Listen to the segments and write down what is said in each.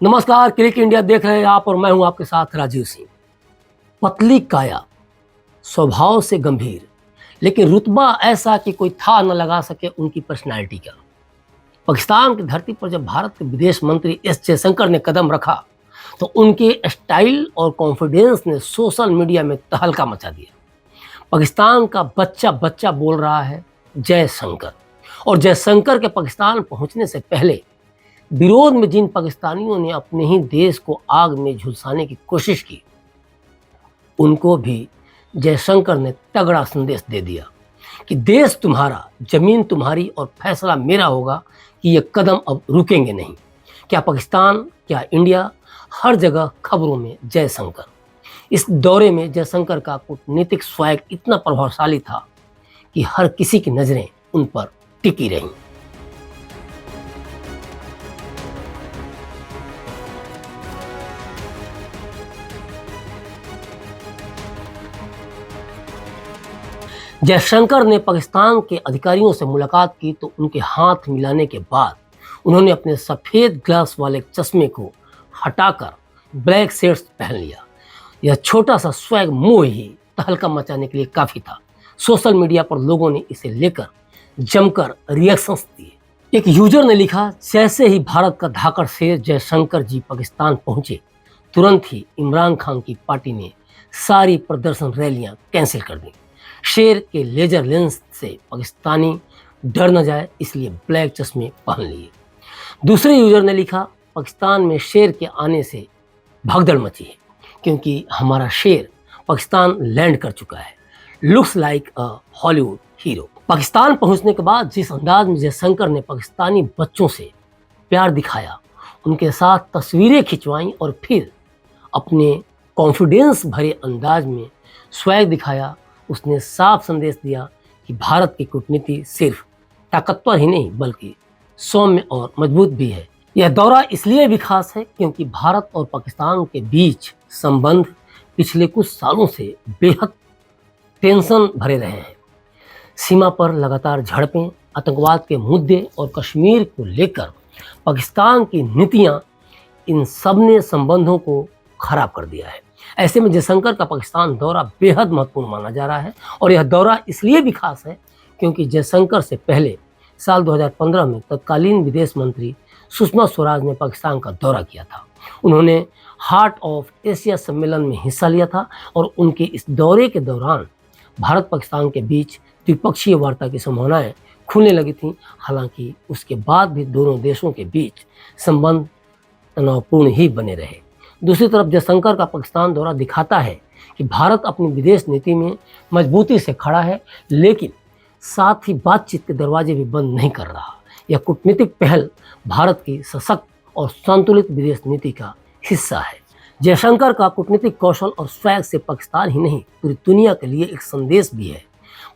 नमस्कार, click India देख रहे हैं आप और मैं हूं आपके साथ राजीव सिंह। पतली काया, स्वभाव से गंभीर, लेकिन रुतबा ऐसा कि कोई था न लगा सके उनकी पर्सनैलिटी का। पाकिस्तान की धरती पर जब भारत के विदेश मंत्री एस जयशंकर ने कदम रखा तो उनके स्टाइल और कॉन्फिडेंस ने सोशल मीडिया में तहलका मचा दिया। पाकिस्तान का बच्चा बच्चा बोल रहा है जयशंकर, और जयशंकर के पाकिस्तान पहुंचने से पहले विरोध में जिन पाकिस्तानियों ने अपने ही देश को आग में झुलसाने की कोशिश की, उनको भी जयशंकर ने तगड़ा संदेश दे दिया कि देश तुम्हारा, जमीन तुम्हारी और फैसला मेरा होगा कि ये कदम अब रुकेंगे नहीं। क्या पाकिस्तान, क्या इंडिया, हर जगह खबरों में जयशंकर। इस दौरे में जयशंकर का कूटनीतिक स्वैग इतना प्रभावशाली था कि हर किसी की नज़रें उन पर टिकी रहीं। जयशंकर ने पाकिस्तान के अधिकारियों से मुलाकात की तो उनके हाथ मिलाने के बाद उन्होंने अपने सफ़ेद ग्लास वाले चश्मे को हटाकर ब्लैक शेड्स पहन लिया। यह छोटा सा स्वैग मोह ही तहलका मचाने के लिए काफ़ी था। सोशल मीडिया पर लोगों ने इसे लेकर जमकर रिएक्शंस दिए। एक यूजर ने लिखा, जैसे ही भारत का धाकड़ शेर जयशंकर जी पाकिस्तान पहुंचे, तुरंत ही इमरान खान की पार्टी ने सारी प्रदर्शन रैलियां कैंसिल कर दी। शेर के लेजर लेंस से पाकिस्तानी डर न जाए इसलिए ब्लैक चश्मे पहन लिए। दूसरे यूजर ने लिखा, पाकिस्तान में शेर के आने से भगदड़ मची है क्योंकि हमारा शेर पाकिस्तान लैंड कर चुका है। लुक्स लाइक अ हॉलीवुड हीरो। पाकिस्तान पहुंचने के बाद जिस अंदाज में जयशंकर ने पाकिस्तानी बच्चों से प्यार दिखाया, उनके साथ तस्वीरें खिंचवाईं और फिर अपने कॉन्फिडेंस भरे अंदाज में स्वैग दिखाया, उसने साफ संदेश दिया कि भारत की कूटनीति सिर्फ ताकतवर ही नहीं बल्कि सौम्य और मजबूत भी है। यह दौरा इसलिए भी खास है क्योंकि भारत और पाकिस्तान के बीच संबंध पिछले कुछ सालों से बेहद टेंशन भरे रहे हैं। सीमा पर लगातार झड़पें, आतंकवाद के मुद्दे और कश्मीर को लेकर पाकिस्तान की नीतियां, इन सब ने संबंधों को खराब कर दिया है। ऐसे में जयशंकर का पाकिस्तान दौरा बेहद महत्वपूर्ण माना जा रहा है और यह दौरा इसलिए भी खास है क्योंकि जयशंकर से पहले साल 2015 में तत्कालीन विदेश मंत्री सुषमा स्वराज ने पाकिस्तान का दौरा किया था। उन्होंने हार्ट ऑफ एशिया सम्मेलन में हिस्सा लिया था और उनके इस दौरे के दौरान भारत पाकिस्तान के बीच द्विपक्षीय वार्ता की संभावनाएं खुलने लगी थीं। हालांकि उसके बाद भी दोनों देशों के बीच संबंध तनावपूर्ण ही बने रहे। दूसरी तरफ जयशंकर का पाकिस्तान दौरा दिखाता है कि भारत अपनी विदेश नीति में मजबूती से खड़ा है, लेकिन साथ ही बातचीत के दरवाजे भी बंद नहीं कर रहा। यह कूटनीतिक पहल भारत की सशक्त और संतुलित विदेश नीति का हिस्सा है। जयशंकर का कूटनीतिक कौशल और स्वैग से पाकिस्तान ही नहीं पूरी दुनिया के लिए एक संदेश भी है।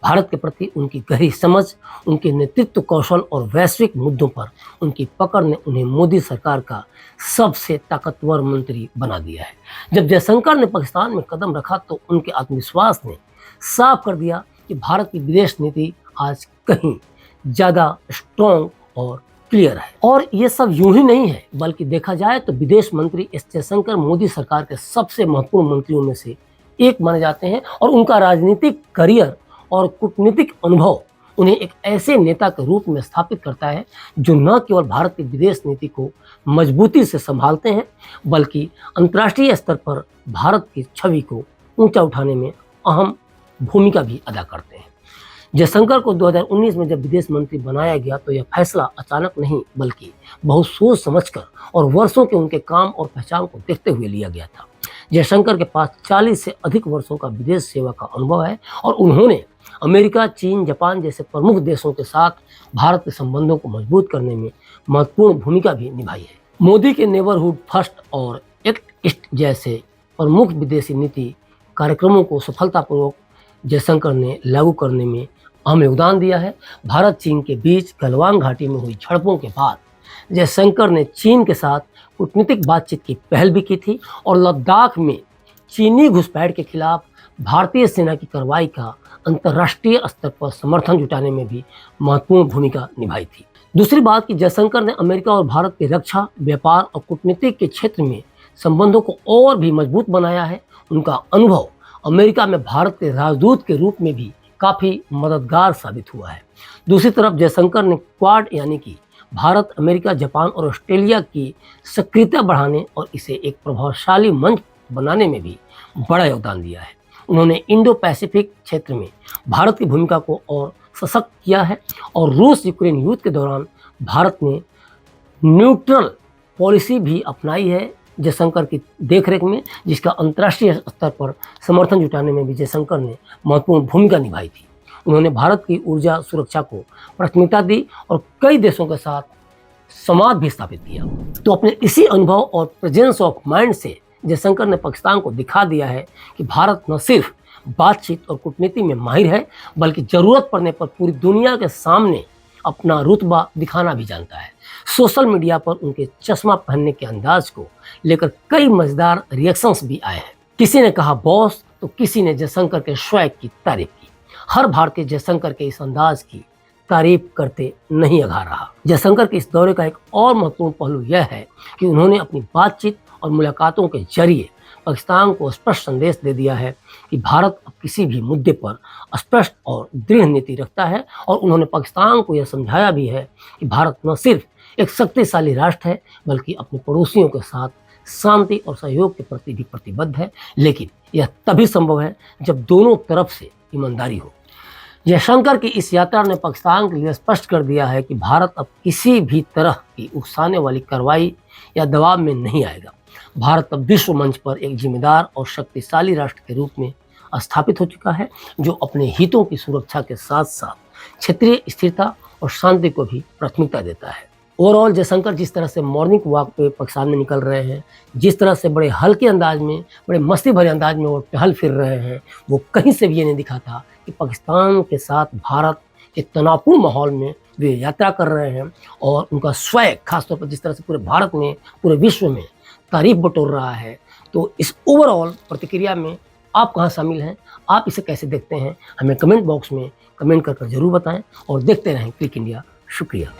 भारत के प्रति उनकी गहरी समझ, उनके नेतृत्व कौशल और वैश्विक मुद्दों पर उनकी पकड़ ने उन्हें मोदी सरकार का सबसे ताकतवर मंत्री बना दिया है। जब जयशंकर ने पाकिस्तान में कदम रखा तो उनके आत्मविश्वास ने साफ कर दिया कि भारत की विदेश नीति आज कहीं ज़्यादा स्ट्रॉन्ग और क्लियर है। और ये सब यूं ही नहीं है, बल्कि देखा जाए तो विदेश मंत्री एस जयशंकर मोदी सरकार के सबसे महत्वपूर्ण मंत्रियों में से एक माने जाते हैं और उनका राजनीतिक करियर और कूटनीतिक अनुभव उन्हें एक ऐसे नेता के रूप में स्थापित करता है जो न केवल भारत की विदेश नीति को मजबूती से संभालते हैं बल्कि अंतर्राष्ट्रीय स्तर पर भारत की छवि को ऊंचा उठाने में अहम भूमिका भी अदा करते हैं। जयशंकर को 2019 में जब विदेश मंत्री बनाया गया तो यह फैसला अचानक नहीं बल्कि बहुत सोच समझकर और वर्षों के उनके काम और पहचान को देखते हुए लिया गया था। जयशंकर के पास 40 से अधिक वर्षों का विदेश सेवा का अनुभव है और उन्होंने अमेरिका, चीन, जापान जैसे प्रमुख देशों के साथ भारत के संबंधों को मजबूत करने में महत्वपूर्ण भूमिका भी निभाई है। मोदी के नेबरहुड फर्स्ट और एक्ट ईस्ट जैसे प्रमुख विदेशी नीति कार्यक्रमों को सफलतापूर्वक जयशंकर ने लागू करने में अहम योगदान दिया है। भारत चीन के बीच गलवान घाटी में हुई झड़पों के बाद जयशंकर ने चीन के साथ कूटनीतिक बातचीत की पहल भी की थी और लद्दाख में चीनी घुसपैठ के खिलाफ भारतीय सेना की कार्रवाई का अंतर्राष्ट्रीय स्तर पर समर्थन जुटाने में भी महत्वपूर्ण भूमिका निभाई थी। दूसरी बात कि जयशंकर ने अमेरिका और भारत के रक्षा, व्यापार और कूटनीति के क्षेत्र में संबंधों को और भी मजबूत बनाया है। उनका अनुभव अमेरिका में भारत के राजदूत के रूप में भी काफ़ी मददगार साबित हुआ है। दूसरी तरफ जयशंकर ने क्वाड यानी कि भारत, अमेरिका, जापान और ऑस्ट्रेलिया की सक्रियता बढ़ाने और इसे एक प्रभावशाली मंच बनाने में भी बड़ा योगदान दिया है। उन्होंने इंडो पैसिफिक क्षेत्र में भारत की भूमिका को और सशक्त किया है और रूस यूक्रेन युद्ध के दौरान भारत ने न्यूट्रल पॉलिसी भी अपनाई है जयशंकर की देखरेख में, जिसका अंतर्राष्ट्रीय स्तर पर समर्थन जुटाने में भी जयशंकर ने महत्वपूर्ण भूमिका निभाई थी। उन्होंने भारत की ऊर्जा सुरक्षा को प्राथमिकता दी और कई देशों के साथ संवाद भी स्थापित किया। तो अपने इसी अनुभव और प्रेजेंस ऑफ माइंड से जयशंकर ने पाकिस्तान को दिखा दिया है कि भारत न सिर्फ बातचीत और कूटनीति में माहिर है, बल्कि ज़रूरत पड़ने पर पूरी दुनिया के सामने अपना रुतबा दिखाना भी जानता है। सोशल मीडिया पर उनके चश्मा पहनने के अंदाज को लेकर कई मजेदार रिएक्शंस भी आए हैं। किसी ने कहा बॉस, तो किसी ने जयशंकर के स्वैग की तारीफ की। हर भारतीय जयशंकर के इस अंदाज की तारीफ करते नहीं अघा रहा। जयशंकर के इस दौरे का एक और महत्वपूर्ण पहलू यह है कि उन्होंने अपनी बातचीत और मुलाकातों के जरिए पाकिस्तान को स्पष्ट संदेश दे दिया है कि भारत अब किसी भी मुद्दे पर स्पष्ट और दृढ़ नीति रखता है। और उन्होंने पाकिस्तान को यह समझाया भी है कि भारत न सिर्फ एक शक्तिशाली राष्ट्र है, बल्कि अपने पड़ोसियों के साथ शांति और सहयोग के प्रति भी प्रतिबद्ध है। लेकिन यह तभी संभव है जब दोनों तरफ से ईमानदारी हो। जयशंकर की इस यात्रा ने पाकिस्तान के लिए स्पष्ट कर दिया है कि भारत अब किसी भी तरह की उकसाने वाली कार्रवाई या दबाव में नहीं आएगा। भारत अब विश्व मंच पर एक जिम्मेदार और शक्तिशाली राष्ट्र के रूप में स्थापित हो चुका है, जो अपने हितों की सुरक्षा के साथ साथ क्षेत्रीय स्थिरता और शांति को भी प्राथमिकता देता है। ओवरऑल जयशंकर जिस तरह से मॉर्निंग वॉक पे पाकिस्तान में निकल रहे हैं, जिस तरह से बड़े हल्के अंदाज में, बड़े मस्ती भरे अंदाज में वो टहल फिर रहे हैं, वो कहीं से भी ये नहीं दिखा था कि पाकिस्तान के साथ भारत के तनावपूर्ण माहौल में वे यात्रा कर रहे हैं। और उनका स्वैग खासतौर पर जिस तरह से पूरे भारत में, पूरे विश्व में तारीफ बटोर रहा है। तो इस ओवरऑल प्रतिक्रिया में आप कहाँ शामिल हैं, आप इसे कैसे देखते हैं, हमें कमेंट बॉक्स में कमेंट कर जरूर बताएं और देखते रहें क्लिक इंडिया। शुक्रिया।